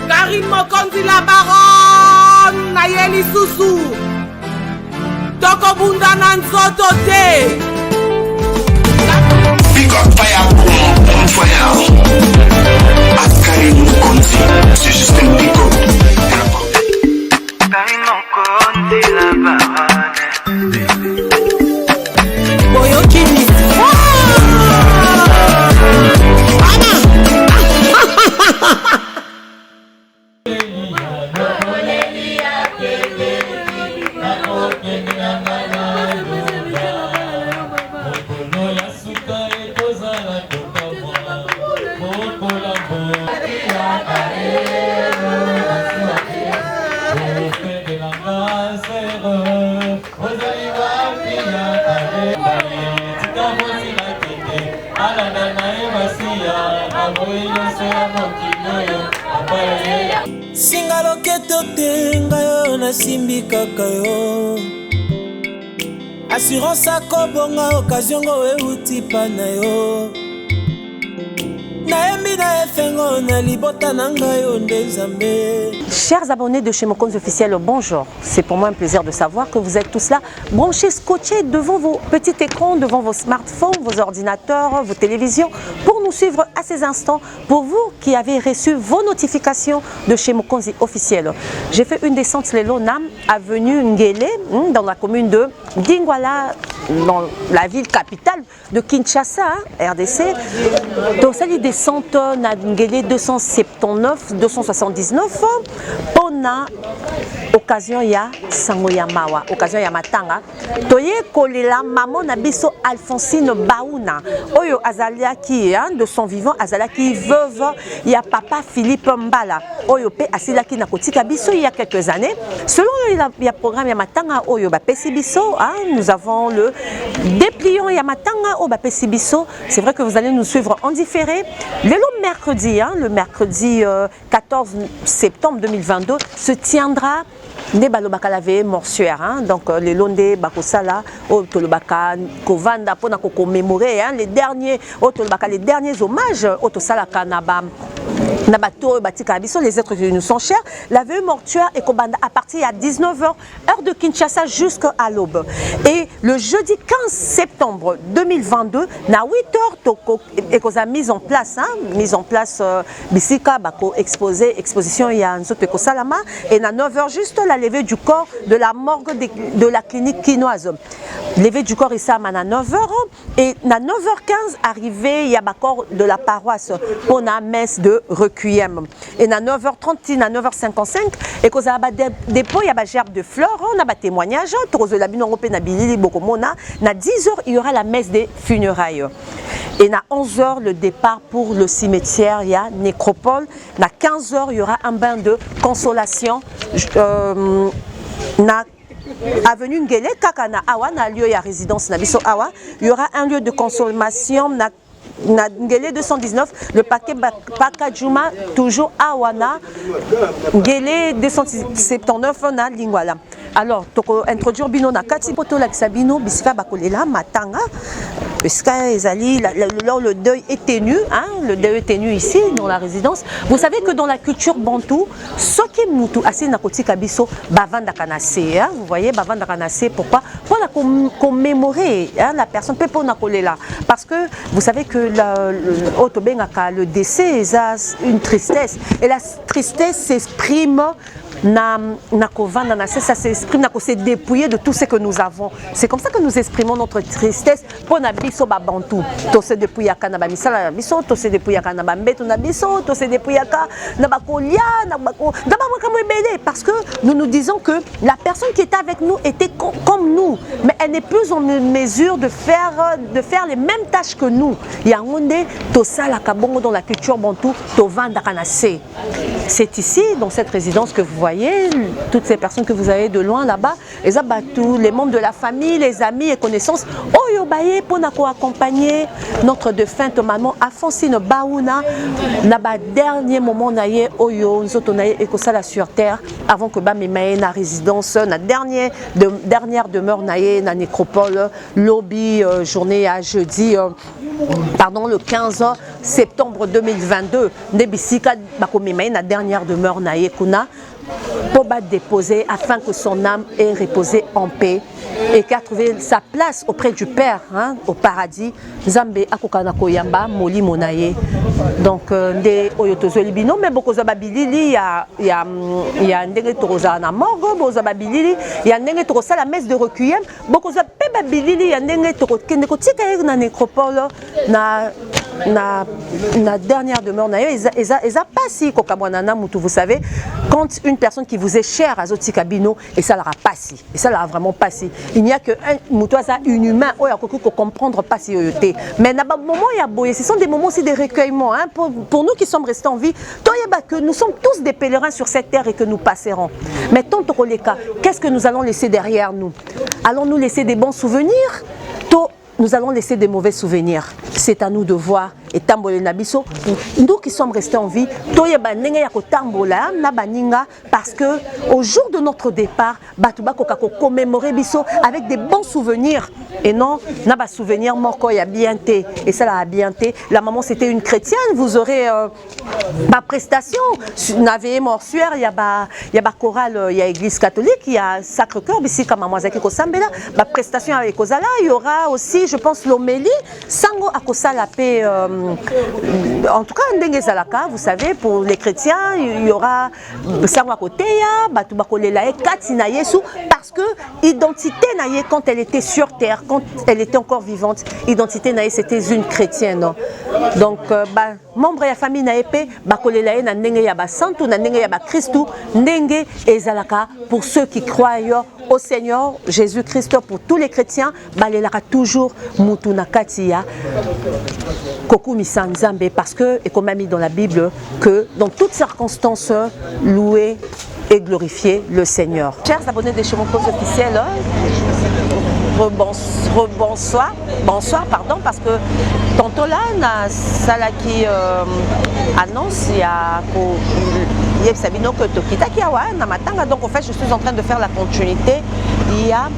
Karine Mokonzi la baronne Nayeli Susu Toko bunda na nzoto te Big up fire, on fire. Karine Mokonzi, c'est juste un big up. Karine Mokonzi la baronne Boyo Kini Singa loketo te ngayo nasimbi kaka yo Assurance akobonga occasion go euti pa na yo Naembi na efengo na libota na ngayo nde Nzambe. Chers abonnés de chez Mokonzi officiel, bonjour. C'est pour moi un plaisir de savoir que vous êtes tous là, branchés, scotchés devant vos petits écrans, devant vos smartphones, vos ordinateurs, vos télévisions, pour nous suivre à ces instants. Pour vous qui avez reçu vos notifications de chez Mokonzi officiel, j'ai fait une descente les Lonam, avenue Ngele, dans la commune de Dingwala, dans la ville capitale de Kinshasa, RDC. Donc ça, les descentes na Ngele 279, 279. Pona occasion ya sango ya mawa, occasion ya matanga. Toye kolela maman na biso Alphonsine Baouna. Oyo azaliaki de son vivant, azalaki veuve ya papa Philippe Mbala. Oyo pe asilaki na kotika biso il y a quelques années. Selon le programme ya matanga oyo ba pesi biso, nous avons le dépliant ya matanga o ba pesi biso. C'est vrai que vous allez nous suivre en différé. Le mercredi 14 septembre 2022 se tiendra ne balobaka la veille mortuaire, donc les londe bakosala otolobaka kovanda pona ko commémorer les derniers otolobaka les derniers hommages otosalaka na ba Nabato batika biso, les êtres qui nous sont chers. La veille mortuaire est à partir de 19h heure de Kinshasa jusqu'à l'aube. Et le jeudi 15 septembre 2022 na 8h et qu'on a mise en place bisika bako exposition ya nzoto ko salama et na 9h juste la levée du corps de la morgue de la clinique quinoise. Levée du corps ici à 9h et na 9h15 arrivé ya corps de la paroisse pour la messe de requiem. Et à 9h30 à 9h55 et qu'on a dépôt il y a gerbe de fleurs, on a témoignage, na 10h il y aura la messe des funérailles. Et à 11h le départ pour le cimetière, il y a nécropole. À 15h il y aura un bain de consolation. Avenue Ngele Kakana Awa na lieu ya résidence na biso Awa, il y aura un lieu de consommation na Ngele 219, le paquet Pakajuma toujours Awana Ngele 279 na Lingwala. Alors, toko introduire bino na kati poto la sabino bisika bakolela matanga parce que le deuil est ténu, le deuil est ténu ici dans la résidence. Vous savez que dans la culture bantou, soki mutu asi na kotika biso bavanda kanase, vous voyez bavanda kanase, pourquoi? Pour la commémorer la personne peut pas na kolela parce que vous savez que le décès est une tristesse et la tristesse s'exprime ça s'exprime, se dépouiller de tout ce que nous avons. C'est comme ça que nous exprimons notre tristesse pour nabiso babantou. To se dépouiller à kanaba misala biso, to se dépouiller à kanaba mbeto na biso, to se dépouiller à nabakolia, parce que nous nous disons que la personne qui était avec nous était comme nous, mais elle n'est plus en mesure de faire les mêmes tâches que nous. Yangonde to sala kabongo dans la culture bantou, to vanda kanase. C'est ici dans cette résidence que vous voyez voyez, toutes ces personnes que vous avez de loin là-bas, tous les membres de la famille, les amis et connaissances, Oyo Baye pour nous accompagner notre défunte maman Alphonsine Baouna, na ba dernier moment naie Oyo nzoto naie ekosala sur terre avant que ba memaye na résidence na dernière demeure naie na nécropole lobby journée à jeudi pardon, le 15 septembre 2022, Nebisika Bakomemaye na dernière demeure naie kuna pour déposer afin que son âme ait reposé en paix et qu'elle a trouvé sa place auprès du Père au paradis. Zambé akokana koyamba moli monaye. Donc des oyotozoli bino mais beaucoup zababilili il y a ndenge toroza na morgue boza babilili il y a ndenge torosa la messe de requiem beaucoup zababilili il y a ndenge torokende ko tika na nécropole na dernière demeure eza pasi kokamwanana mutu vous savez quand une personne qui vous est chère à zotika bino et ça l'aura pasi et ça l'aura vraiment pasi il n'y a que un mutu ça un humain oya ko comprendre pasi yoyote mais na ba moment ya boye ce sont des moments aussi de recueillement hein, pour nous qui sommes restés en vie toyeba que nous sommes tous des pèlerins sur cette terre et que nous passerons mais tant Roleka qu'est-ce que nous allons laisser derrière nous allons-nous laisser des bons souvenirs nous allons laisser des mauvais souvenirs. C'est à nous de voir et tamboler nabiso. Nous qui sommes restés en vie, parce que au jour de notre départ, batuba kokako commémorer biso avec des bons souvenirs et non naba souvenir moko ya bienté et ça la bienté. La maman c'était une chrétienne, vous aurez ma prestation. N'avez mortuaire, il y a chorale, il y a église catholique, il y a Sacré-Cœur, ici comme maman Zaki Kosambela, ma prestation avec Kozala, il y aura aussi je pense l'homélie sango akosala paix en tout cas ndenge zalaka vous savez pour les chrétiens il y aura sango akoteya batu bakolela ekati na Yesu parce que identité naie quand elle était sur terre quand elle était encore vivante identité naie c'était une chrétienne donc membre ya famille naie pe bakolela na ndenge ya ba santu na ndenge ya ba Christu ndenge ezalaka pour ceux qui croient au Seigneur Jésus-Christ pour tous les chrétiens balelaka toujours mutuna katia kokumi sanzambe parce que et comme mis dans la Bible que dans toutes circonstances louer et glorifier le Seigneur. Chers abonnés de chez mon compte officiel, bonsoir pardon parce que tantôt là na sala qui annonce il y a Sabino que Tokita qui a na matanga donc en fait je suis en train de faire la continuité il y a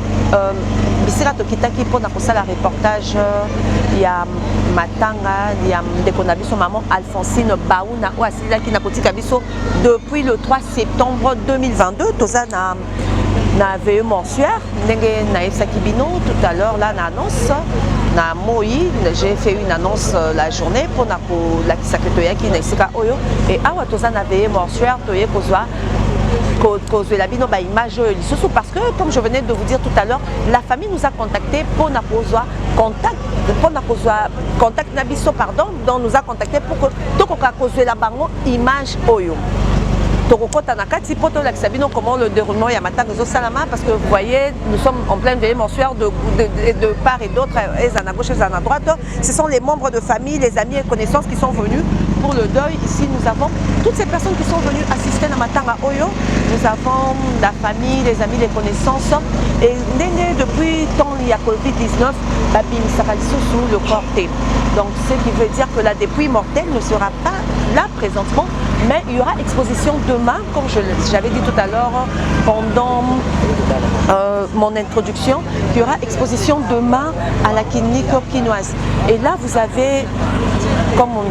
Bisela Tokita qui pour la reportage il y a matanga il y a Ndekonabiso maman Alphonsine Baouna ou Asila qui n'a kotika biso depuis le 3 septembre 2022 toza na VE mensuaire ndenge na Sakibino tout à l'heure là na annonce na Moi j'ai fait une annonce la journée pour na ko la kisaketoya qui na sika oyo et awa toza na VE mensuaire toye kozwa la bino ba image lisusu parce que comme je venais de vous dire tout à l'heure la famille nous a contacté pour na kozwa contact na biso pardon donc nous a contacté pour que tokoka kozwa la bango image oyo comment le déroulement Yamata Salama parce que vous voyez nous sommes en pleine veillée mensuaire de part et d'autre à gauche et à droite ce sont les membres de famille les amis et connaissances qui sont venus pour le deuil ici nous avons toutes ces personnes qui sont venues assister à Matanga Oyo nous avons la famille les amis les connaissances et depuis tant il y a Covid-19 sous le corté donc ce qui veut dire que la dépouille mortelle ne sera pas là présentement mais il y aura exposition demain comme j'avais dit tout à l'heure pendant mon introduction il y aura exposition demain à la clinique quinoise et là vous avez comme on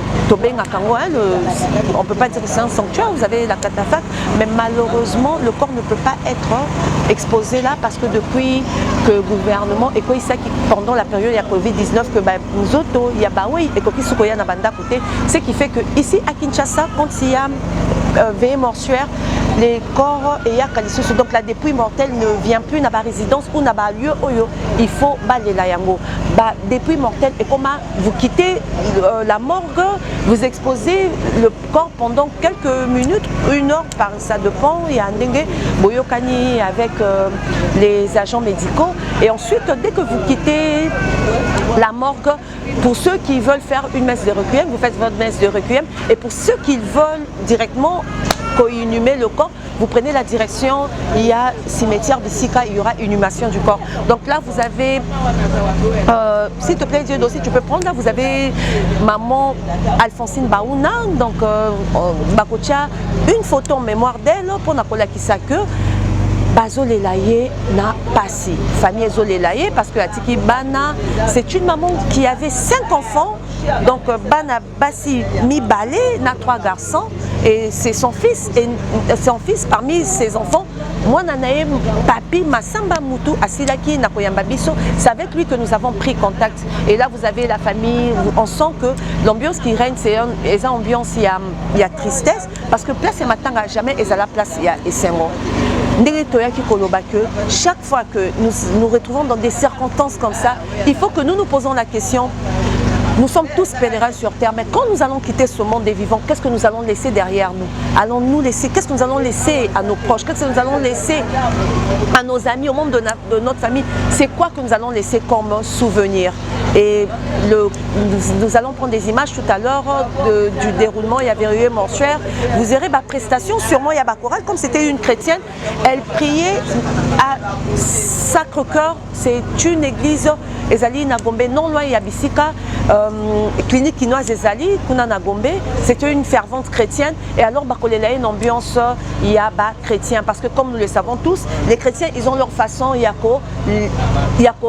ne peut pas dire que c'est un sanctuaire, vous avez la catafalque, mais malheureusement le corps ne peut pas être exposé là parce que depuis que le gouvernement et pendant la période il y a Covid-19 que nous autres il y a oui et ce qui fait que ici à Kinshasa quand il y a veillée mortuaire les corps et donc la dépouille mortelle ne vient plus dans la résidence ou dans le lieu où il faut balayer la yango dépouille mortelle et comment vous quittez la morgue vous exposez le corps pendant quelques minutes 1 heure par ça dépend il y a un dengue boyokani avec les agents médicaux et ensuite dès que vous quittez la morgue pour ceux qui veulent faire une messe de requiem vous faites votre messe de requiem et pour ceux qui veulent directement inhumer le corps vous prenez la direction, il y a cimetière Bissika, il y aura inhumation du corps. Donc là, vous avez, s'il te plaît, Dieu aussi, tu peux prendre, là, vous avez maman Alphonsine Baouna, donc Bakotia, une photo en mémoire d'elle pour Nakola Kisake. Bazolelaye n'a passé. Famille Zolelaye, parce que Atiki Bana, c'est une maman qui avait 5 enfants. Donc Bana Bassi Mibale n'a 3 garçons et c'est son fils. Et son fils parmi ses enfants, moi Nanae Papi Massamba Moutou Asilaki Nakoyamba Biso, c'est avec lui que nous avons pris contact. Et là vous avez la famille, on sent que l'ambiance qui règne, c'est une ambiance, il y a tristesse, parce que place et matin jamais, et à la place il y a Essengo. Chaque fois que nous nous retrouvons dans des circonstances comme ça, il faut que nous nous posons la question. Nous sommes tous pèlerins sur terre, mais quand nous allons quitter ce monde des vivants, qu'est-ce que nous allons laisser derrière nous? Allons-nous laisser, qu'est-ce que nous allons laisser à nos proches? Qu'est-ce que nous allons laisser à nos amis, au monde de notre famille? C'est quoi que nous allons laisser comme souvenir? Et nous allons prendre des images tout à l'heure du déroulement, il y avait eu mortuaire. Vous verrez ma prestation, sûrement il y a ma chorale, comme c'était une chrétienne, elle priait à Sacre-Cœur, c'est une église, Ezali Nagombe, non loin il y a Bissika, clinique kinoise Ezali, Kuna Nagombe, c'était une fervente chrétienne, et alors Bakolela une ambiance, il y a chrétien, parce que comme nous le savons tous, les chrétiens ils ont leur façon, il y a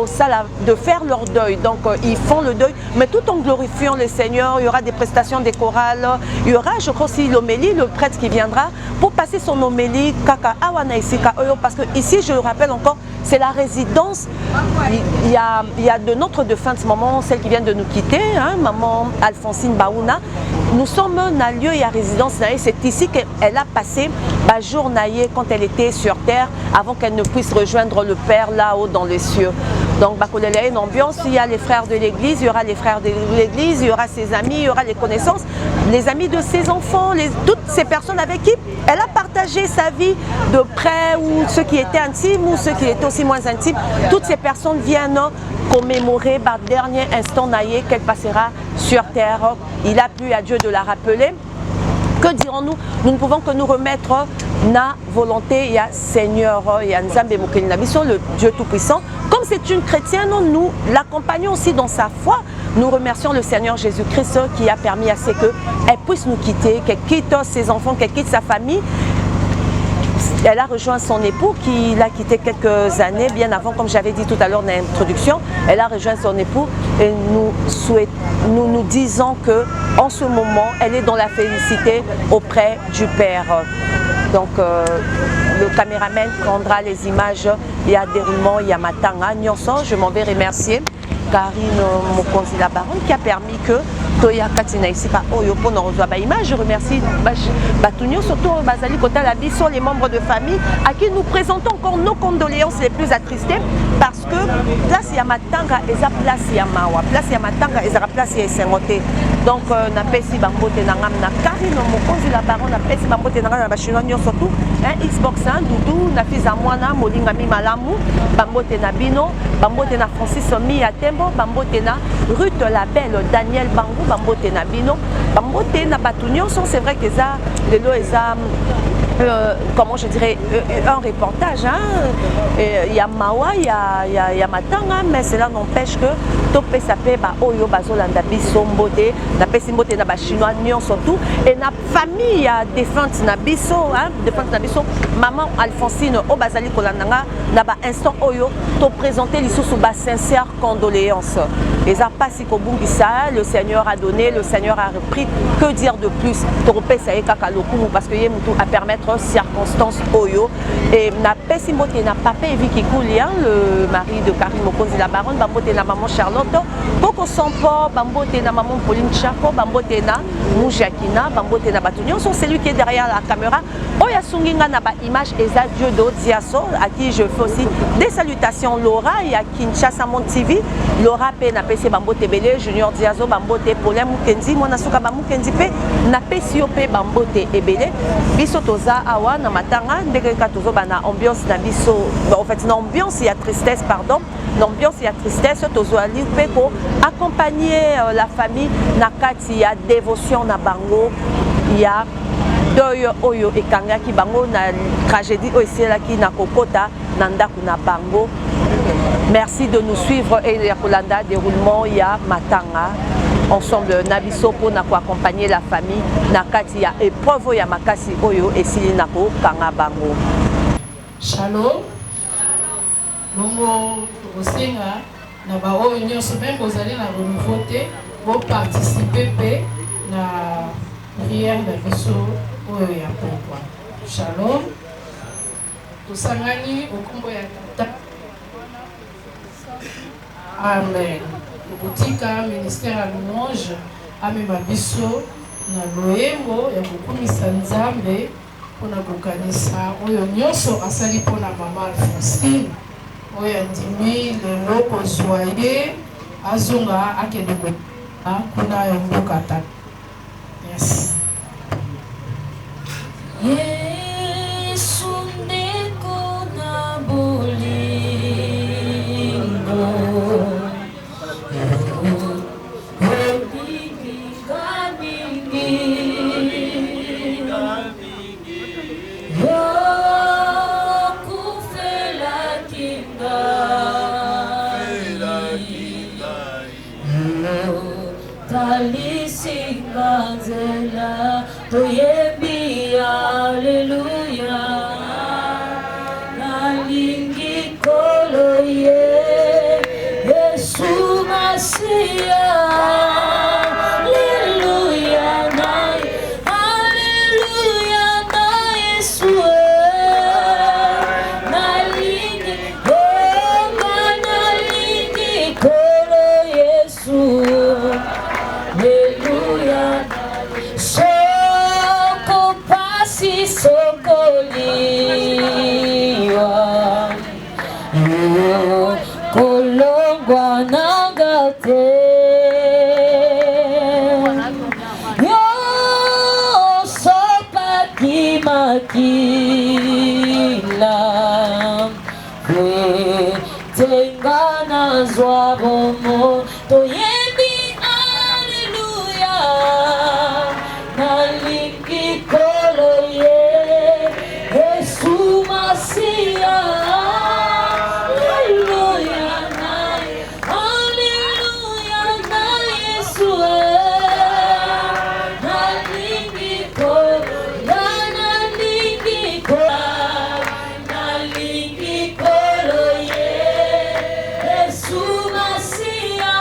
ça de faire leur deuil, donc ils font le deuil, mais tout en glorifiant le Seigneur. Il y aura des prestations des chorales, il y aura, je crois aussi, l'homélie, le prêtre qui viendra pour passer son homélie, Kaka Awana Isika Oyo, parce que ici, je le rappelle encore, c'est la résidence. Il y a de notre défunte maman, celle qui vient de nous quitter, hein, maman Alphonsine Baouna. Nous sommes un lieu et à résidence, c'est ici qu'elle a passé ma journée quand elle était sur terre, avant qu'elle ne puisse rejoindre le Père là-haut dans les cieux. Donc, Bakolela, une ambiance, il y a les frères de l'église, il y aura les frères de l'église, il y aura ses amis, il y aura les connaissances, les amis de ses enfants, toutes ces personnes avec qui elle a partagé sa vie de près, ou ceux qui étaient intimes, ou ceux qui étaient aussi moins intimes. Toutes ces personnes viennent commémorer par dernier instant naïe qu'elle passera sur terre. Il a plu à Dieu de la rappeler. Que dirons-nous? Nous ne pouvons que nous remettre na volonté, il y a Seigneur, il y a Nzambe Mokeli Nabiso, le Dieu Tout-Puissant. Comme c'est une chrétienne, nous l'accompagnons aussi dans sa foi. Nous remercions le Seigneur Jésus-Christ qui a permis à ce qu'elle puisse nous quitter, qu'elle quitte ses enfants, qu'elle quitte sa famille. Elle a rejoint son époux qui l'a quitté quelques années, bien avant, comme j'avais dit tout à l'heure dans l'introduction. Elle a rejoint son époux et nous disons qu'en ce moment, elle est dans la félicité auprès du Père. Donc, le caméraman prendra les images. Il y a déroulement, il y a Matanga, Nyonso. Je m'en vais remercier Karine Mokonzi la Baronne qui a permis que Toya Katina Isika Oyo pour nous reçoit ba image. Je remercie Batunio, surtout Bazali Kota Labi, sur les membres de famille à qui nous présentons encore nos condoléances les plus attristées, parce que place Yamatanga et sa place Yamawa, place Yamatanga et sa place Yasengote. Donc na pesi bambote nangam na Karine Mokonzi la Baronne, na pesi bambote nangam na bachinois surtout un Xbox Doudou na fils Amwana Molinga mi malamu bambote na Bino, bambote na Francis Mi Atembo, bambote na Ruth la Belle, Daniel Bangou, bambote na Bino, bambote na Batunio. C'est vrai que ça de l'eau comment je dirais, un reportage, hein? Il y a Mawa, il y a Matanga, mais cela n'empêche que Topé Sapé, Oyo Bazolanda Biso Mbote, na Pesi Mbote na Chinois Nyon surtout, et na famille, il y a défunte na Biso, hein? Défunte na Biso, maman Alphonsine Obazali Kolananga, na instant Oyo, to présenter les sous sincères condoléances. Et ça passe Kobungisa, le Seigneur a donné, le Seigneur a repris. Que dire de plus? Topé Sae Kakaloku, parce que Yemutu a permettre circonstances Oyo. Et na Pesi Mbote na Papé Eviki Koulian, le mari de Karine Mokonzi la Baronne, bambote na maman Charlotte, Poko Sampo, bambote na maman Pauline Chako, bambote na Moujakina, bambote na Batunyon, sont celui qui est derrière la caméra. Oya Sunginga na ba image Eza Dieu Diaso, à qui je fais aussi des salutations. Laura, il y a Kinshasa Mon TV, Laura P na Pesi bambote Belé, Junior Diazo, bambote Paulin Mukenzi, Monasuka Bamukenzi P, na Pesi Opé bambote Ebele, Bisotoza Awa na Matanga, Ndekeka Tozo bana ambiance na biso, en fait une ambiance, il y a tristesse, pardon, l'ambiance il y a tristesse, Tozo Ali Peko, accompagner la famille, Nakati, il y a dévotion na Bango, il y a doyo oyo ekangaki bango na tragédie oyo esilaki na kokota na ndako na bango. Merci de nous suivre et ya kolanda déroulement ya matanga ensemble na biso mpona koaccompagner la famille na kati ya épreuve ya makasi oyo esili na kokanga bango. Shalom. Bongo tokosenga na baoyo nyonso même bozali na renouveau te boparticipe mpe na prière na biso oyo ya pokwa. Shalom. Tosangani okombo ya tata. Amen. Kotika ministère ya louange amema biso na loyembo ya kokumisa Nzambe mpona kokanisa oyo nyonso asali mpona mama Alphonsine oyo andimi lelo kozwa ye azonga akende kuna ya mboka tata. Merci. Yesu ndeko na bolingo Talisinganzela toyebi Alleluia nalingi kolo ye Yesu Masia Alleluia na Alleluia na Yesu nalingi kolo Yesu. Soko pasi soko liwa kolongwa nangate yo sopa kimakila tengana zwabomo toyebi Alleluia nalingi kolo ye Yesu Masia Alleluia na Yesu nalingi kolo ye Yesu Masia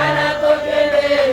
Anakokende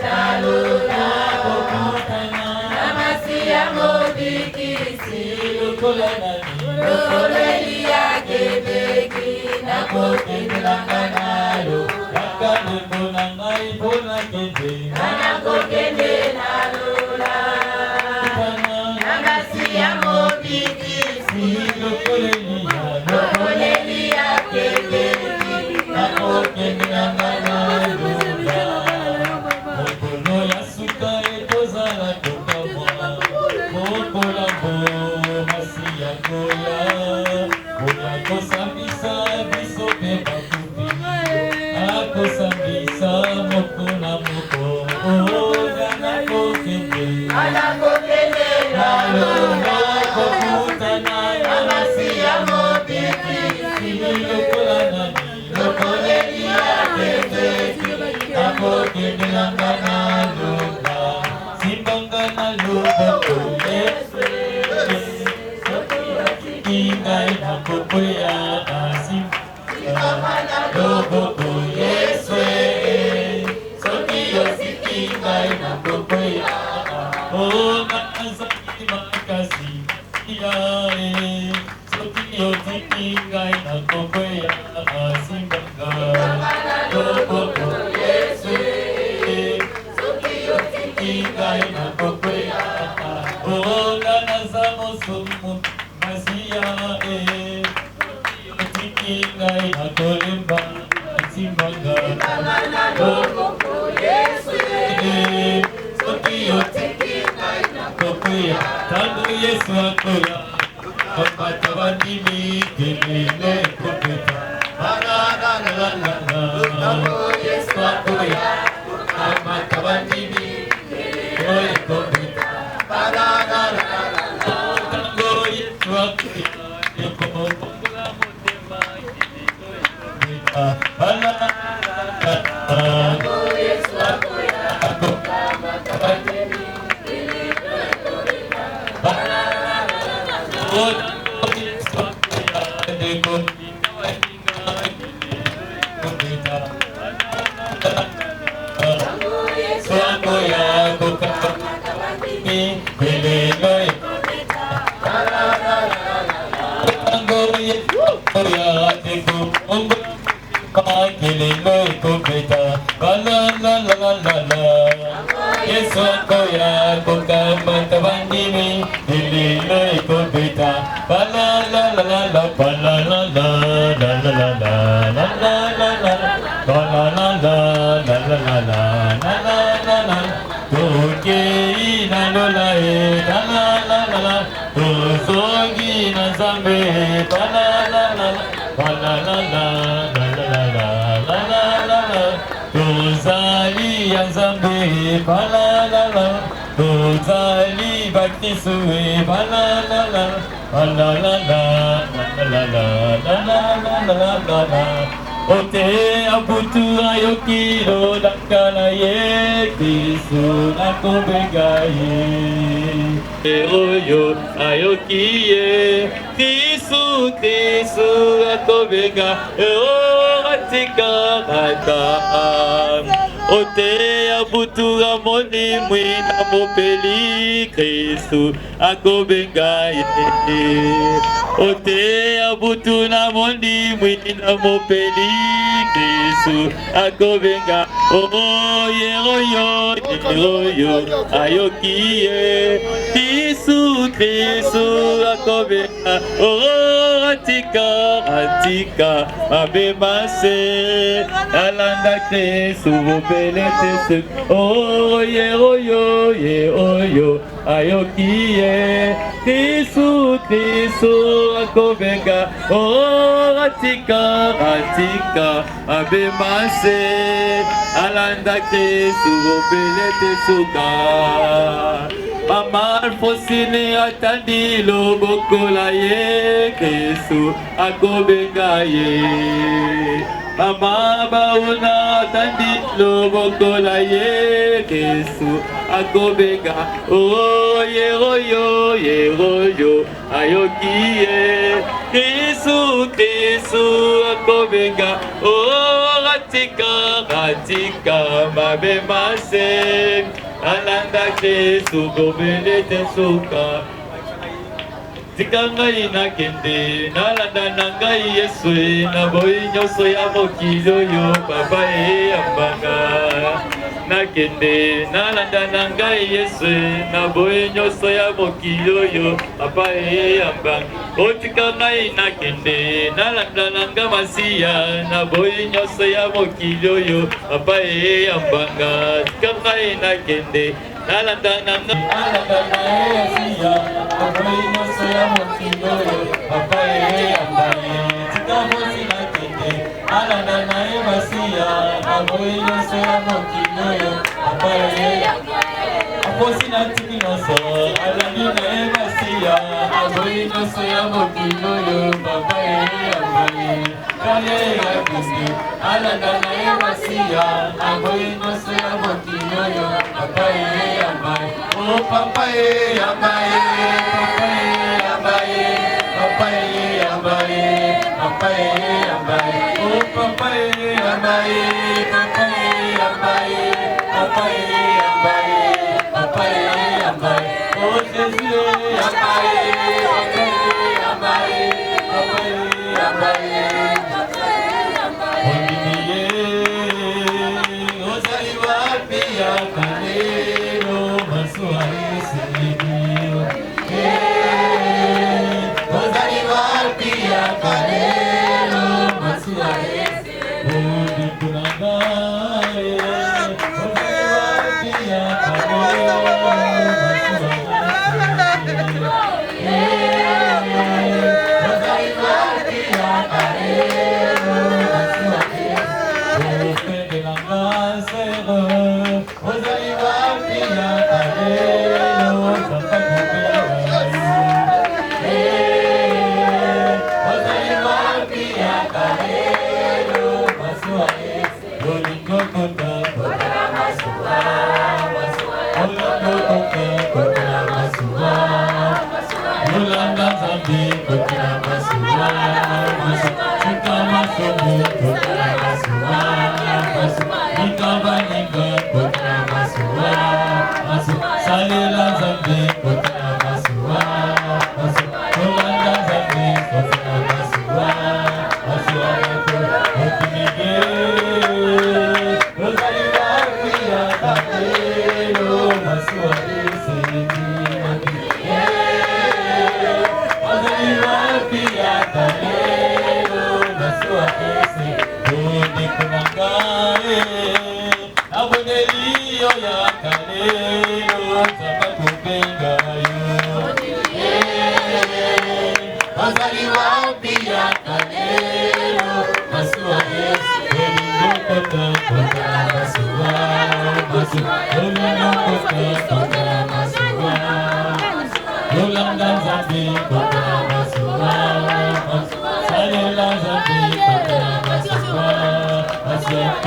Mama Alfonsine atandi lobokola ye Kristu akobenga ye. Mama Bauna atandi lobokola ye Kristu akobenga. Oh yeroyo yeroyo ayoki ye Kristu Kristu akobenga. Oh ratika ratika mabemase. Alanda Kristu gobele te suka tika ngai nakende nalanda na ngai Yesu na boyi nyonso ya mokili oyo papa eyambanga nakende nalanda na ngai Yesu na boyi nyonso ya mokili oyo papa eyambanga otika ngai nakende nalanda na nga masiya na boyi nyonso ya mokili oyo papa eyambanga tika ngai nakende nalanda na nga masiya na boyi nyonso ya mokili oyo papa eyambanga tika mosi nakende nalanda na ye masiya na boyi nyonso ya mokili oyo papa eyambanga aposi na tiki nyonso alandi na ye masiya na boyi nyonso ya mokili oyo papa eyambanga kale yakisi alanda na ye masiya na boyi nyonso ya mokili oyo papa eyambanga o papa eyambanga papa eyambanga papa eyambanga o papa eyambanga papa eyambanga papa eyambanga papa eyambanga o Jésus eyambanga papa eyambanga ondimiye ozali wapi ya kalelo masuwa esilibio ozali wapi ya kalelo masuwa esilibio ozali wapi ya kalelo masuwa esilibio ozali wapi ya kalelo masuwa esilibio ozali wapi ya kalelo papa ozali wapi ya kalelo masuwa olingo kota kota masuwa olingo kota kota masuwa olanda zambi kota masuwa chika masomo kota masuwa Nikabaninga kota masuwa salela zambi kota masuwa olanda zambi kota masuwa otimige ozali wapi ya kalelo masuwa esilibio ozali wapi ya kalelo masuwa esilibio ndikunangae aboneliyo ya kalelo zamba kupengayo ozali wapi ya kalelo masuwa olingo kota kota masuwa olingo kota kota masuwa yolanda zambi kota masuwa salela zambi kota masuwa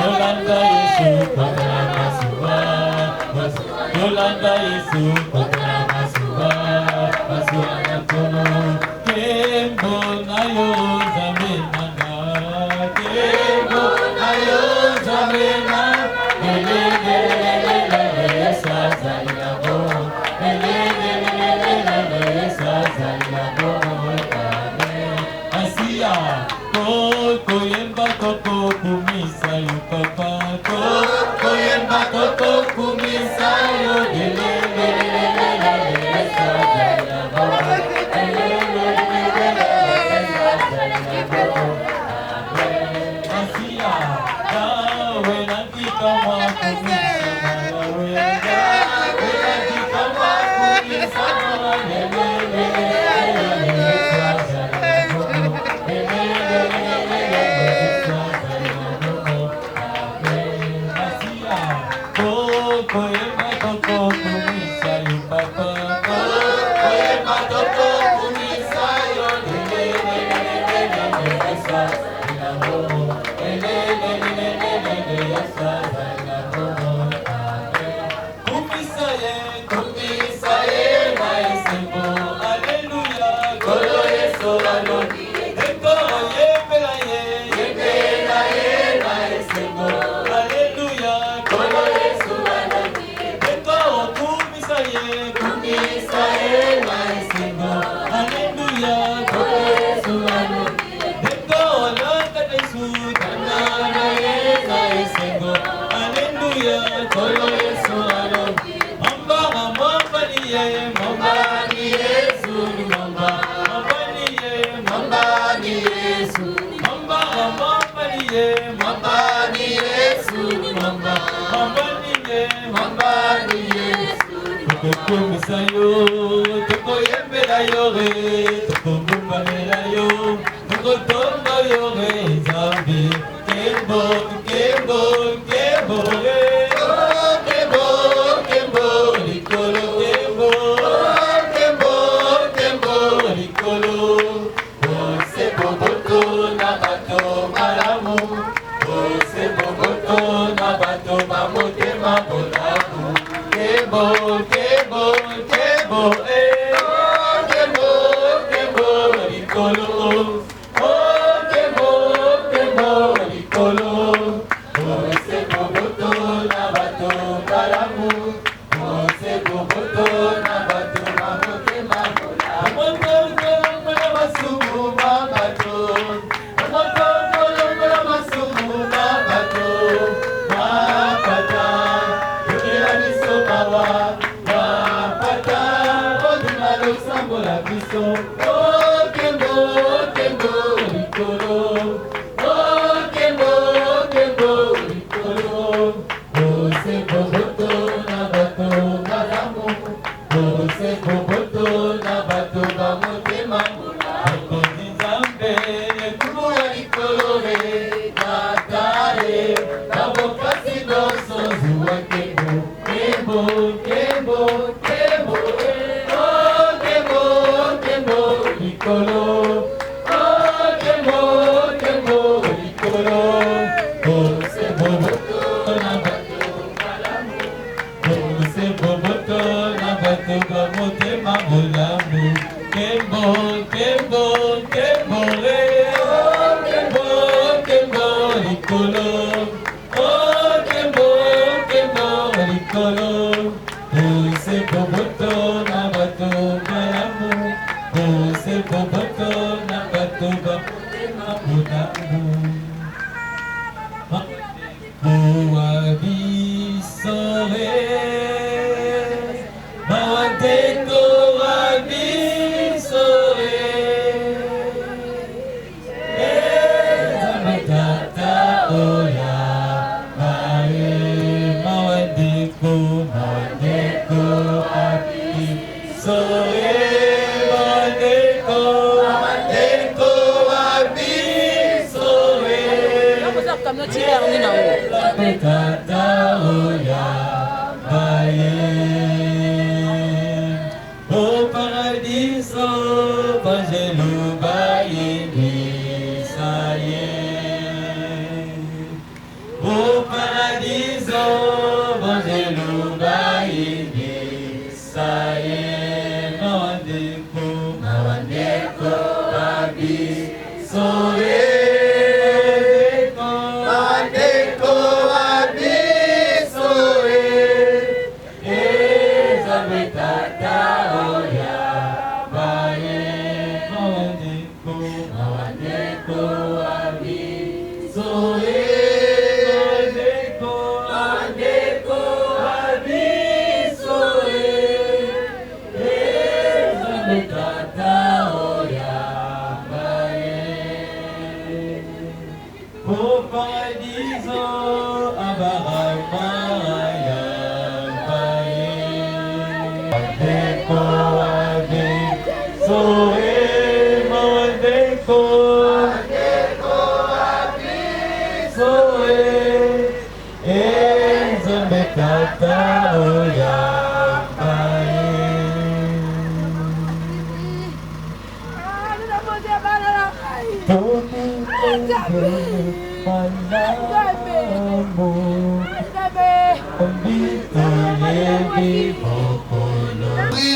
yolanda Yesu kota masuwa yolanda Yesu kota masuwa masuwa nakono kembo nayo zamenanga kembo nayo zamena lelelelelele sazayabo lelelelelele sazayabo asiya koko yemba koko kumisa yo papa koko yemba koko kumisa yo lelelelelele sazayabo lelelelelele asiya kawe nandika mwa kumisa malawe kawe nandika mwa kumisa lelelelelele sazayabo Hallelujah, likolo Yesu alo Mamba mamba niye mamba ni Yesu ni mamba Mamba niye mamba ni Yesu Mamba mamba niye mamba ni Yesu ni mamba Mamba niye mamba ni Yesu Toko misayo toko yembela yore toko bumbalela yo toko tomba yore zambi Kembo, Kembo, Kembo, Kembo, Kembo, Likolo, Kembo, Kembo, Kembo, Likolo. Oh, c'est Boboto, Nabato, Malamu. Oh, c'est Boboto, Nabato, Mamote, Mabonamu. Kembo, Kembo, Kembo, Kembo, Kembo, Likolo.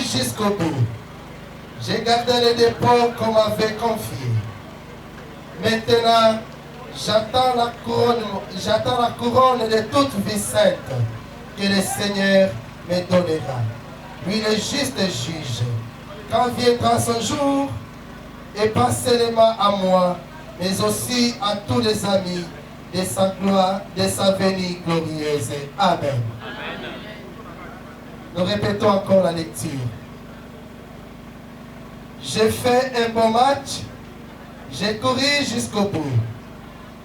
Jusqu'au bout. J'ai gardé le dépôt qu'on m'avait confié. Maintenant, j'attends la couronne de toute vie sainte que le Seigneur me donnera. Lui, le juste juge. Quand viendra son jour, et pas seulement à moi, mais aussi à tous les amis de sa gloire, de sa venue glorieuse. Amen. Nous répétons encore la lecture. J'ai fait un bon match, j'ai couru jusqu'au bout.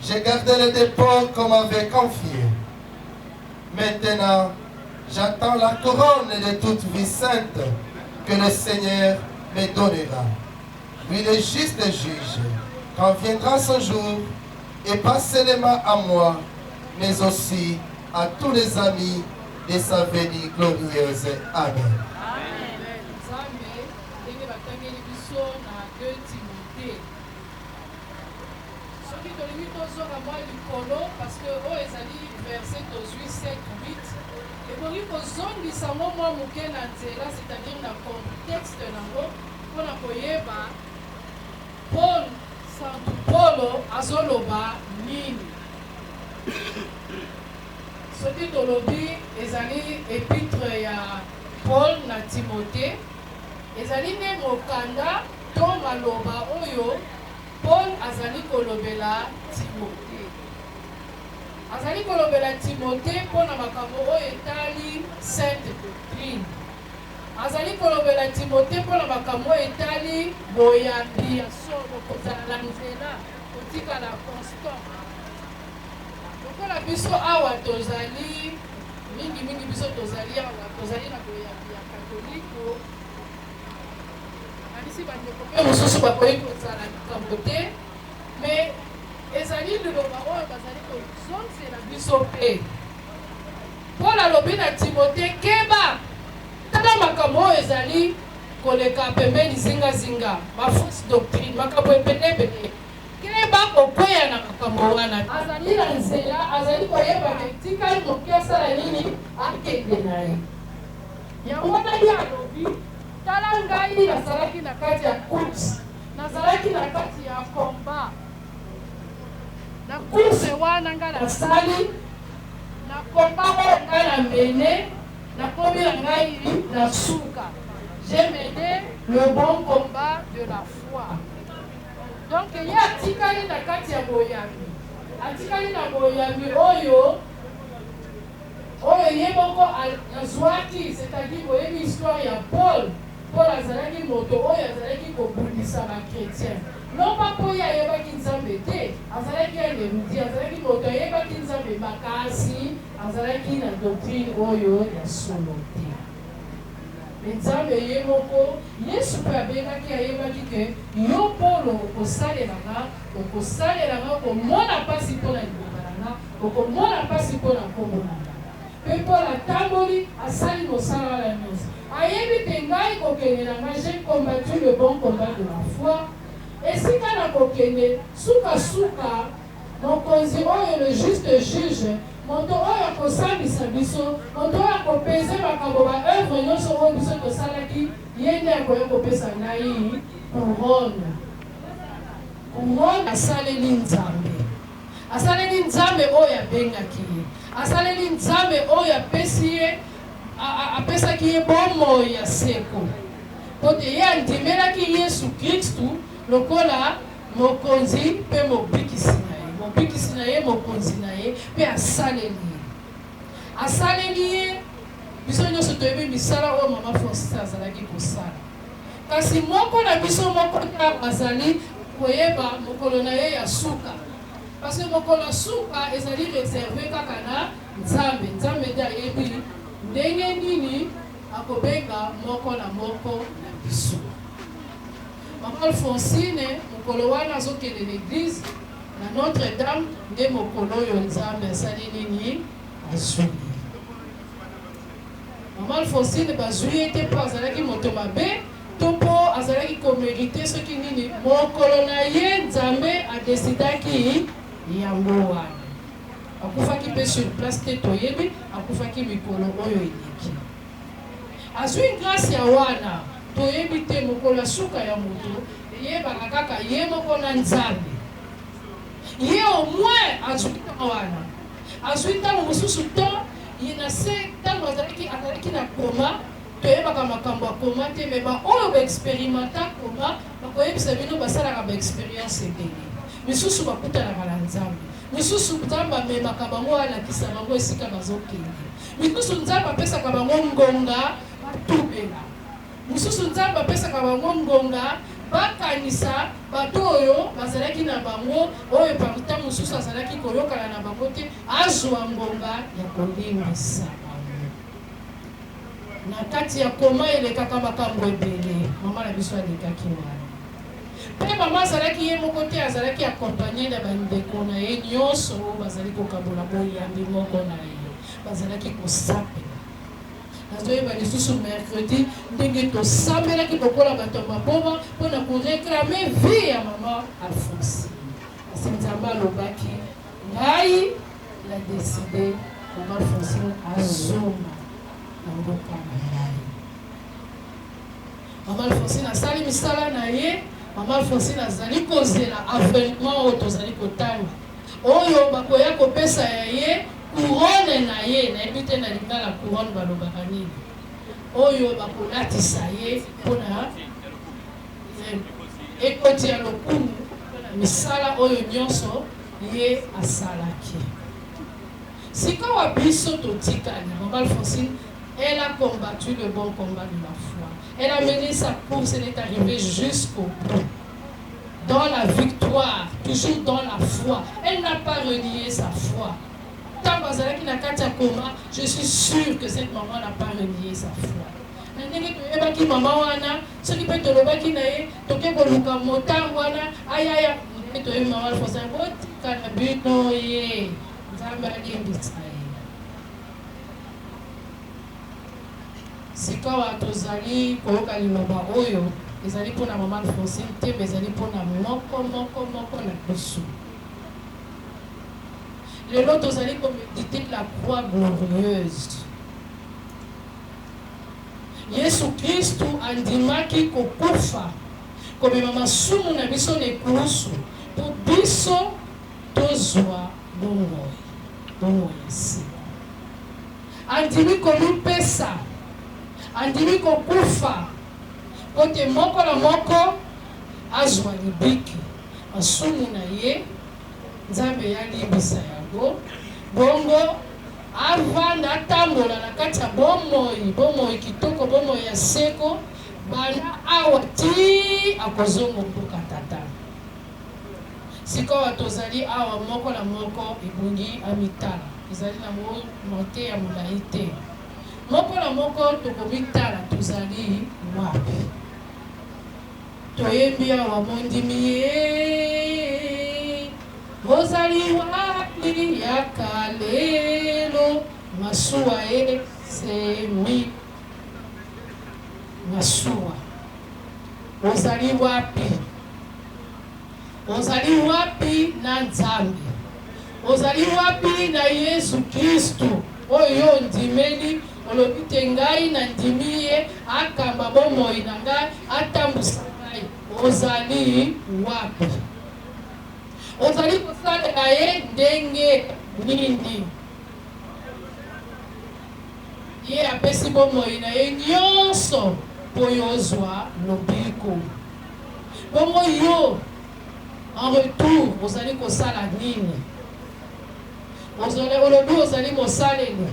J'ai gardé le dépôt qu'on m'avait confié. Maintenant, j'attends la couronne de toute vie sainte que le Seigneur me donnera. Lui le juste juge, quand viendra ce jour, et pas seulement à moi, mais aussi à tous les amis de sa venue glorieuse. Amen. Parce que oh ezali verset 18, 7, 8 et bongi kozongisa ngo mwa moke na nzela, c'est-à-dire na contexte nango mpona koyeba Paul santu Polo azoloba nini. Soki tolobi ezali épître ya Paul na Timothée, ezali nde mokanda to maloba oyo Paul azali kolobela Timothée. Azali kolobela Timothée mpona makambo oyo etali sainte doctrine. Azali kolobela Timothée mpona makambo oyo etali boyambi ya solo, kozala na nzela, kotikala constant. Lokola biso awa tozali mingi biso tozali awa tozali na boyambi ya katoliko, anisi bandeko mpe mosusu bakoki kozala likambo te, mais ezali liloba oyo bazali kozongisela biso mpe. Paul alobi na Timothée keba tala makambo oyo ezali koleka pembeni zingazinga, bafausse doctrine, makambo epenebene, keba kokweya na makambo wana. Azali na nzela, azali koyeba etikali moke asala nini akende na ye. Yango nali alobi tala ngai nazalaki na kati ya course, nazalaki na kati ya combat. Na course wana nga nasali, na combat oyo ngai na mene, na komi na ngai na suka. J'ai mené le bon combat de la foi. Donc ye atikali na kati ya boyambi, atikali na boyambi oyo ye moko azwaki, c'est-à-dire boyebi histoire ya Paul. Paul azalaki moto oyo azalaki kobundisa bakretien, non pas mpo ye ayebaki nzambe te, azalaki eleludi, azalaki moto ayebaki nzambe makasi, azalaki na doctrine oyo ya solo te. Me nzambe ye moko Yesu mpe abengaki ayebaki ke yo Polo okosalelanga komona mpasi mpo na liboba na nga, okomona mpasi mpo na nkombo na nga. Mpe Paul atamboli asali mosala wana nyonso, ayebi te ngai kokende na nga, j'ai combattu le bon combat de la foi. Esika na kokende sukasuka mokonzi oyo le juste juge, moto oyo akosambisa biso, moto oyo akopesa makambo baœuvre nyonso oyo biso tosalaki, ye nde akoya kopesa ngai couronne. Couronne asaleli nzambe, asaleli nzambe oyo abengaki ye, asaleli nzambe oyo apesi ye, apesaki ye bomoi ya seko, po te ye andimelaki Yesu Kristu lokola mokonzi mpe mobikisi na ye, mokonzi na ye mpe asaleli ye. Biso nyonso toyebi misala oyo mama Faustin azalaki kosala, kasi moko na biso moko te azali koyeba mokolo na ye ya suka, parce que mokolo ya suka ezali réservé kaka na nzambe. Nzambe nde ayebi ndenge nini akobenga moko na biso. Mama Alphonsine mokolo wana azokende l'église na Notre-Dame, nde mokolo oyo nzambe asali nini azwi. Mama Alphonsine bazwi ye te mpo azalaki moto mabe to mpo azalaki komérite soki nini, mokolo na ye nzambe adesidaki yango wana. Akufaki mpe sur place te toyebi, akufaki mikolo oyo eleki. Azwi grâce ya wana toyebi te, mokolo ya suka ya moto eyebaka kaka ye moko na nzambe. Ye au moins azwi ntango wana, azwi ntango mosusu to ye na se ntango azalaki na koma, toyebaka makambo ya koma te, me baoyo baexperimenta koma bakoyebisa bino basalaka baexpérience ebele, misusu bakutanaka na nzambe. misusu nzambe amemaka bango alakisa bango esika bazokende, misusu nzambe apesaka bango ngonga batubela, misusu nzambe apesaka bango ngonga bakanisa bato oyo bazalaki na bango oyo parta mosusu azalaki koyokana na bango te azwa ngonga ya kolimbisa bango. Na kati ya koma elekaka makambo ebele, mama na biso alekaki wana. Mpe mama azalaki ye moko te, azalaki akompanye na bandeko na ye nyonso oyo bazali kokabola boyambi moko na ye, bazalaki kosapela. Nazoyeba lisusu mercredi ndenge tosambelaki lokola bato ya maboma mpona koreklame vie ya mama Alphonsine. Kasi nzambe alobaki ngai na deside mama Alphonsine azoma na mboka na ngai. Mama Alphonsine asali misala na ye, mama Alphonsine azali kozela avènement oyo tozali kotanga oyo bakoya kopesa ya ye couronne na ye, nayebi te na lingala couronne balobaka nini, oyo bakolatisa ye mpona ekoti ya lokumu misala oyo nyonso ye asalaki. Sikawa biso totikali, mama Alphonsine, elle a combattu le bon combat de la foi. Elle a mené sa course, elle est arrivée jusqu'au bout. Dans la victoire, toujours dans la foi. Elle n'a pas renié sa foi. Tant bazalaki na kati ya koma, je suis sûre que cette maman n'a pas renié sa foi. Ndenge toyebaki mama wana, soki mpe tolobaki na ye, toke koluka motango wana, ayaya, ndenge toyebi mama Alphonsine, botika na bino ye, nzambe alimbisa ye. Sikawa tozali koyoka liloba oyo, ezali mpona mama Alphonsine te, mais ezali mpona moko na biso. Lelo tozali koméditer la croix glorieuse. Yesu Kristu andimaki kokufa komema masumu na biso na ekulusu po biso tozwa bomoi ya sika. Andimi komipesa, andimi kokufa kote moko na moko azwa libiki masumu na ye, nzambe yalimbisa yango bongo avanda atambola na kati ya bomoi kitoko, bomoi ya seko bana awa ti akozonga mboka tata. Sikoyo tozali awa moko na moko ebungi amitala, ezali na mote ya molai te, moko na moko tokomitala tozali wapi. Toyembi awa mondimi ye ozali wapi ya kalelo, masuwa e semi masuwa. Ozali wapi? Ozali wapi na nzambe? Ozali wapi na Yesu Kristu oyo ndimeli olobi te ngai na ndimi ye akamba bomoi na ngai atambusa ngai? Ozali wapi? Ozali kosalela ye ndenge nini? Ye apesi bomoi na ye nyonso po yozwa lobiko. Bongo yo en retour ozali kosala nini? Olobi ozali mosaleli,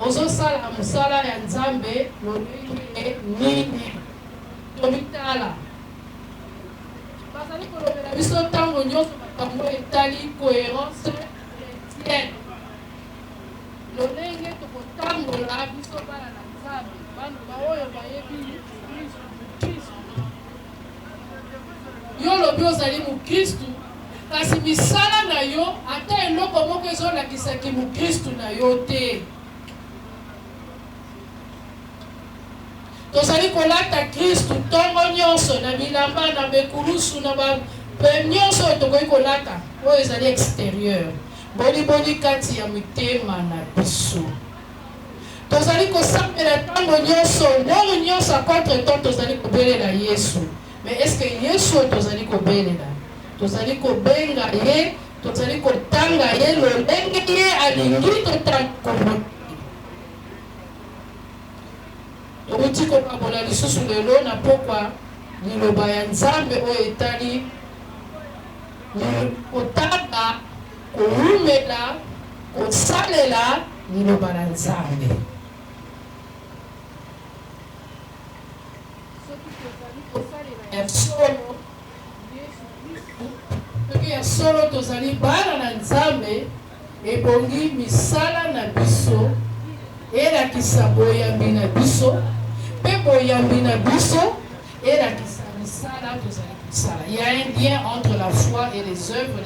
ozosala mosala ya nzambe lolenge nini? Tomitala bazali kolobela biso ntango nyonso makambo etali cohérence chrétienne. Lolenge tokotambola biso bana na nzambe, bantu baoyo bayebi Kristu. Yo lobi ozali mukristu, kasi misala na yo ata eloko moko ezolakisaki mukristu na yo te. Tozali kolata Kristu ntongo nyonso na bilamba na bekulusu na bape nyonso tokoki kolata oyo ezali extérieur, boni kati ya mitema na biso. Tozali kosambela ntango nyonso, ndenge nyonso akontre to tozali kobelela Yesu. Mais est-ce que Yesu tozali kobelela? Tozali kobenga ye, tozali kotanga ye lolenge ye alingi totanga. Tokuti kokabola lisusu lelo na pokwa liloba ya nzambe oyo etali kotanga koumela kosalela liloba na Nzambe. Ya solo soki ya solo tozali bana na Nzambe ebongi misala na biso elakisa boyambi na biso mpe boyambi na biso elakisa misala tozali kosala. Il y a un lien entre la foi et les œuvres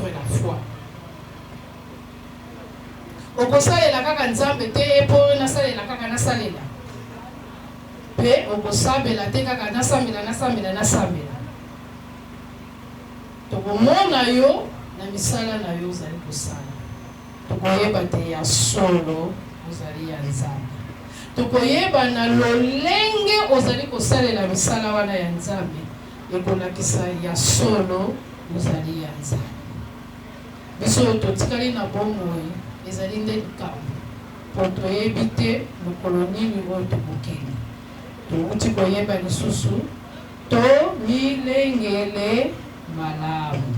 et la foi. Okosalela kaka Nzambe te epo nasalela kaka nasalela mpe okosambela te kaka nasambela tokomona yo na misala na yo ozali kosala. Tokoyeba te ya solo ozali ya Nzambe. Tokoyeba na lolenge ozali kosalela misala wana ya Nzambe ekolakisa ya solo ozali ya Nzambe. Biso totikali na bomoi ezali nde likambo mpo toyebi te mokolo nini oyo tokokende. Touti koyeba lisusu to milengele malamu.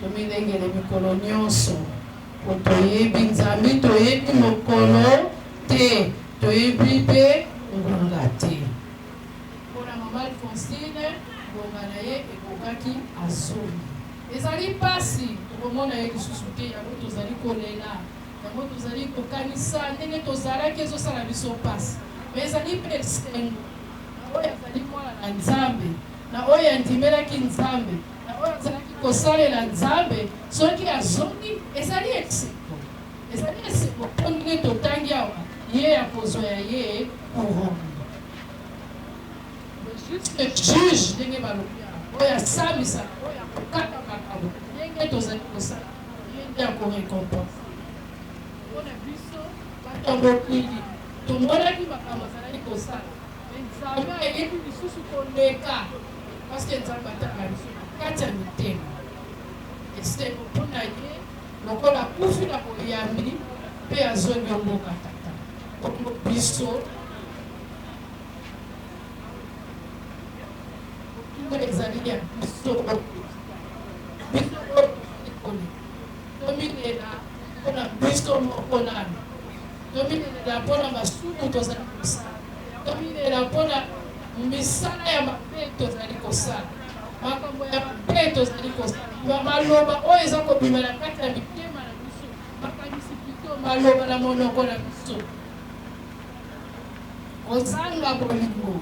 To milengele mikolo nyonso po toyebi Nzambe, toyebi mokolo te, toyebi mpe ngonga te. Mpona mama Alphonsine ngonga na ye ekokaki azongi. Ezali pasi tokomona ye lisusu te, yango tozali kolela, yango tozali kokanisa ndenge tozalaki ezosala biso pasi. Me ezali mpe esengo na oyo azali mwana na Nzambe, na oyo andimelaki Nzambe, na oyo azalaki kosalela Nzambe, soki azongi ezali esengo. Ezali esengo mpo ndenge totangi awa ye akozwa ya ye couronne. Le juge ndenge balobi oyo asambisaka oyo akokata makambo ndenge tozali kosala ye nde akorekompense. Mpona biso bato mokili tomonaki makambo azalaki kosala me Nzambe ayebi lisusu koleka parceke Nzambe ataka biso na kati ya mitema. Esengo mpona ye lokola akufi na boyambi mpe azongi mboka tata. Bongo biso ezali ya biso tomilela mpona biso moko nano, tomilela mpona masumu tozali kosala, tomilela mpona misala ya mabe tozali kosala, makambo ya mabe tozali kosala, maloba oyo eza kobima na kati ya mitema na biso, makanisi pito maloba na monoko na biso, kozanga bolingo,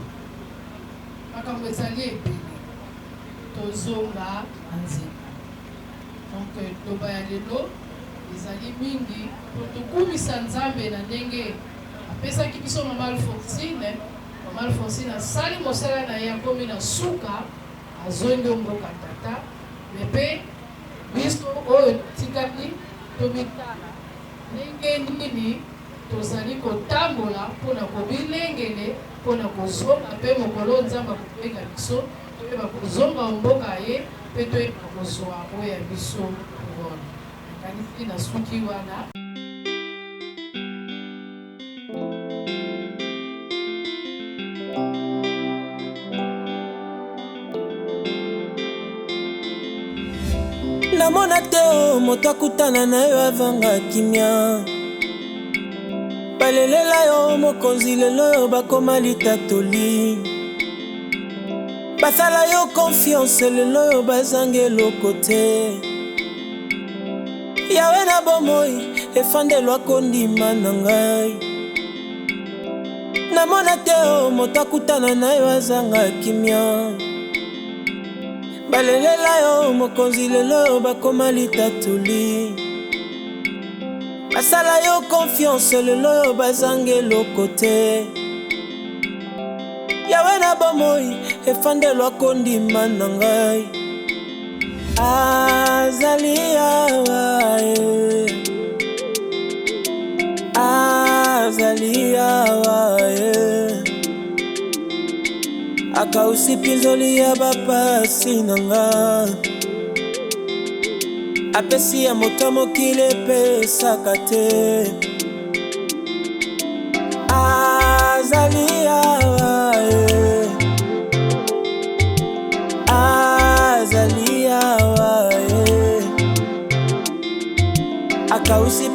makambo ezali ebele tozonga na nzela. Donc loba ya lelo ezali mingi po tokumisa Nzambe na ndenge apesaki biso mama Alphonsine. Mama Alphonsine asali mosala na ye akomi na suka azongi mboka tata, me mpe biso oyo tikali tomitala ndenge nini tozali kotambola mpona kobilengele mpona kozonga mpe mokolo Nzambe akobenga biso toyeba kozonga mboka ye mpe toyeba kozwa oyo ya biso couronne. Nakanisi na suki wana namona te o moto akutana na yo avanga kimia, balelela yo mokonzi lelo oyo bakoma litatoli, basala yo confiance lelo oyo bazanga eloko te. Yawe na bomoi efandelwa kondima na ngai, namona te o moto akutana na yo azanga kimia, balelela yo mokonzi lelo oyo bakoma litatoli, basala yo confiance lelo oyo bazanga eloko te. Yawe na bomoi efandelwa kondima na ngai, azali awa ye, azali awa ye, akausi pinzoli ya bapasi na nga, apesi ya moto mokili epesaka te. Azali awa ye, azali awa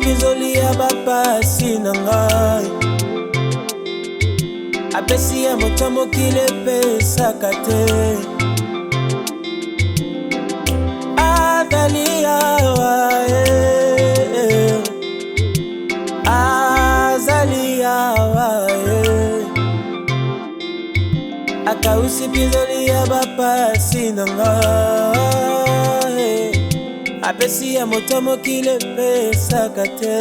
pinzoli ya bapasi na ngai apesi ya moto mokili epesaka te azali awa azali awa akausi pinzoli ya bapasi na ngai apesi ya moto mokili epesaka te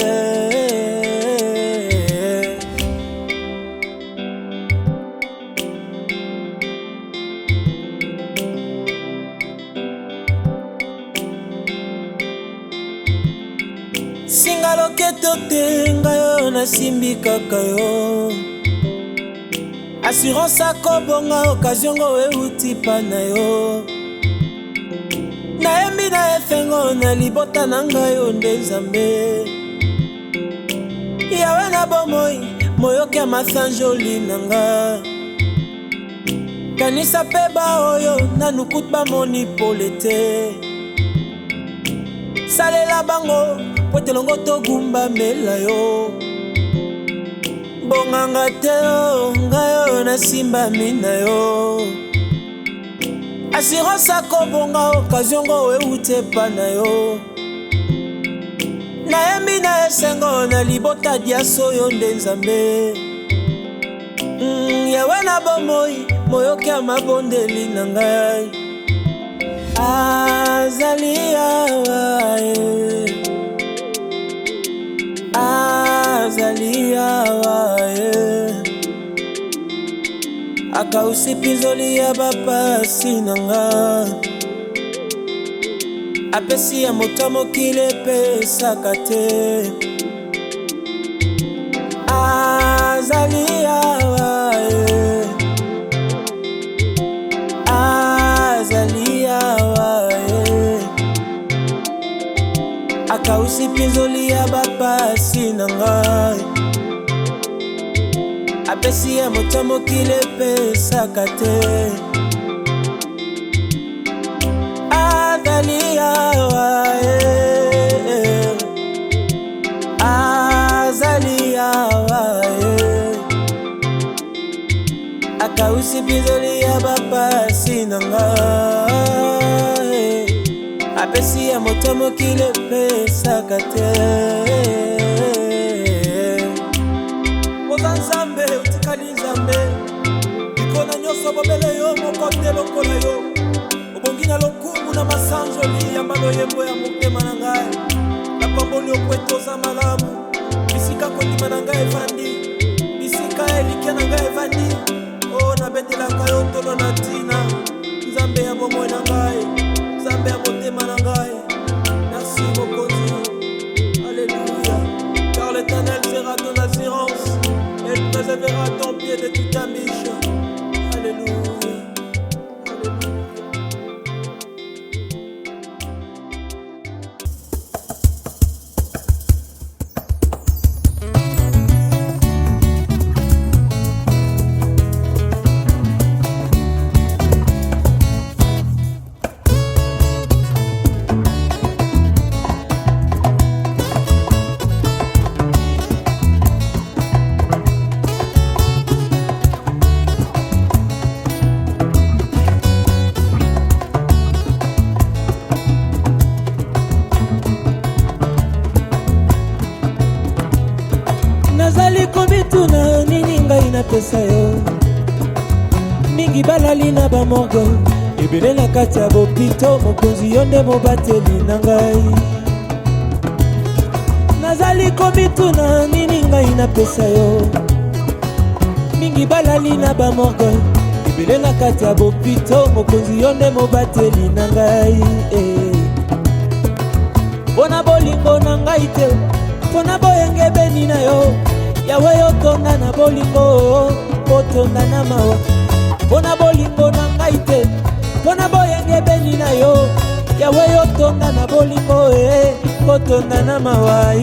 singa loketo te ngai yo nasimbi kaka yo assurance akobonga occasion ngo euti pa na yo nayembi na efengo na libota na ngai yo nde nzambe yawe na bomoi moyoki ya masanjoli na nga kanisa mpe baoyo nanukutu bamoni pole te salela bango po telongo togumbamela yo bonganga te yo ngai yo nasimbami na yo assurance akobonga occasion ngo euti epa na yo nayembi na esengo na libota diaso yo nde nzambe yawe na bomoi moyoki ya mabondeli na ngai azali awa azali awa akausi pinzoli ya bapasi na nga apesi ya moto mokili epesaka te azali awa azali awa akausi pinzoli ya bapasi na nga apesi ya moto mokili epesaka te azali awa azali awa akausi pinzoli ya bapasi na nga apesi ya moto mokili epesaka te oza nzambe otikali nzambe likolo nyonso bobele yo moko te lokola yo obongi na lokumu na masanjoli ya maloyembo ya motema na ngai napamboli okwete oza malamu bisika kondima na ngai evandi bisika elike na ngai evandi o nabetelaka yo tolo na ntina nzambe ya bomoi na ngai nzambe ya motema na ngai merci mokonzi alléluia car l'éternel sera ton assurance et il préservera ton pied de toute ta miche alléluia. nazali komituna nini ngai napesa yo mingi balali na bamorgo ebele na kati ya bopito mokonzi yo nde mobateli na ngai nazali komituna nini ngai napesa yo mingi balali na bamorgo ebele na kati ya bopito mokonzi yo nde mobateli na ngai mpona bolingo na ngai te mpona boyenge beni na yo yawe yotonda na bolingo otonda na mawa mpona bolingo na ngai te mpona boyenge beni na yo yawe yotonda na bolingo otonda na mawa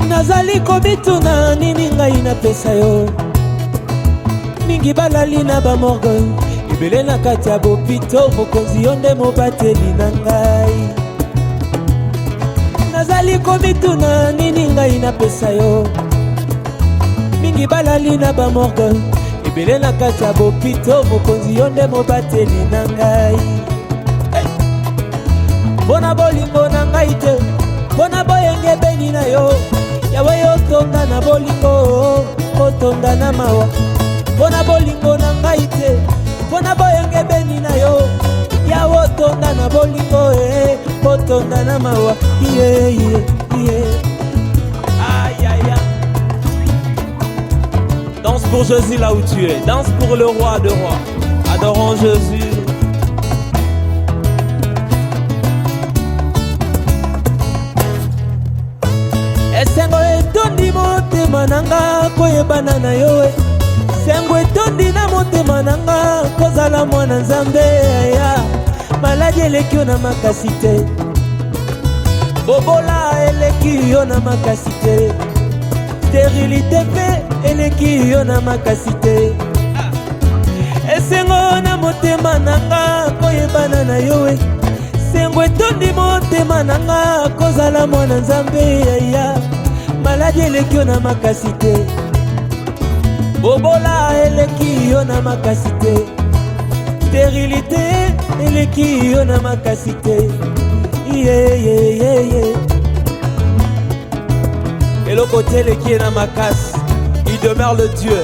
nazali komituna nini ngai napesa yo mingi balali na bamorgo ebele na kati ya bopito mokonzi yo nde mobateli na ngai nazali komituna nini ngai napesa yo mingi balali na bamorgue ebele na kati ya bopito mokonzi yo nde mobateli na ngai mpona bolingo na ngai te mpona boyengebeni na yo yawe otonda na bolingo otonda na mawa mpona bolingo na ngai te mpona boyengebeni na yo yawe otonda na bolingo otonda na mawa Danse pour Jésus là où tu es, danse pour le roi de rois, adorons Jésus. Esengo etondi motema nanga koyebana na yo sengo etondi na motema nanga kozala mwana nzambe ya maladi eleki yo na makasi te bobola eleki yo na makasi te sterilité mpe eleki yo na makasi te esengo na motema nanga koyebana na yo sengo etondi motema nanga kozala mwana nzambe ya maladi eleki yo na makasi te bobola eleki yo na makasi te sterilité eleki yo na makasi te eloko te eleki ye na makasi il demeure le Dieu.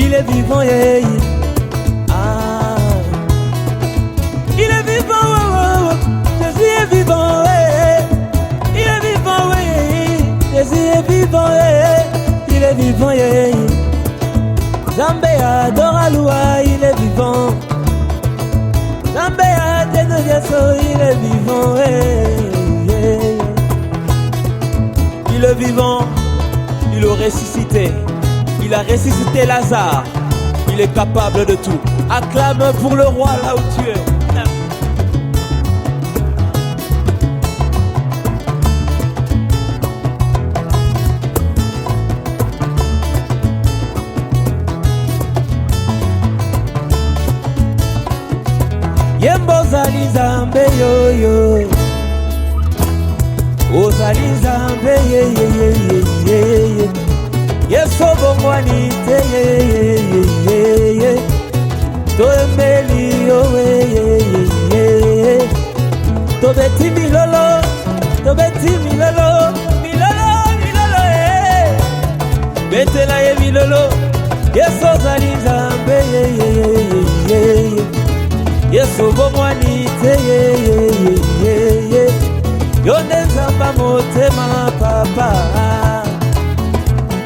Il est vivant, yeah, yeah. Ah. Il est vivant, oh, oh. Jésus est vivant, yeah. Il est vivant, yeah. Jésus est vivant, yeah. Il est vivant, yeah. Zambé adore Aloua, il est vivant. Zambé adore Yeso, il est vivant, yeah. Il est vivant, il est ressuscité. Il a ressuscité Lazare. Il est capable de tout. Acclame pour le roi là où tu es. Yembo zali zambe yo yo. O zali zambe ye ye ye ye ye. Yeso bongwani te ye to emeli yo ye to beti milolo betela ye milolo Yeso zali nzambe ye Yeso bongwani te ye yonde nzamba motema papa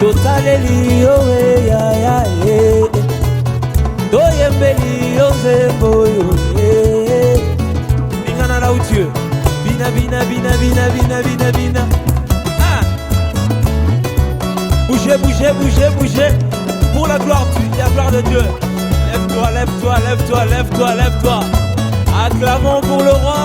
totaleli yo ya toyembeli yo nzembo yo lingana là où tu es bina ah. Bougez pour la gloire de Dieu. Lève-toi. Acclamons pour le roi.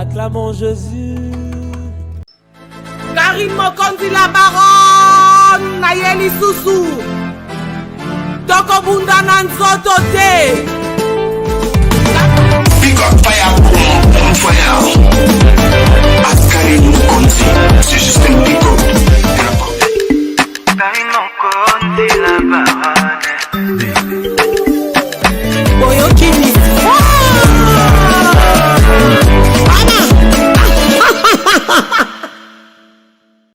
Acclamons Jésus. Karine Mokonzi la baronne Nayeli Susu Toko Bunda Nanzoto te Big up fire, fire.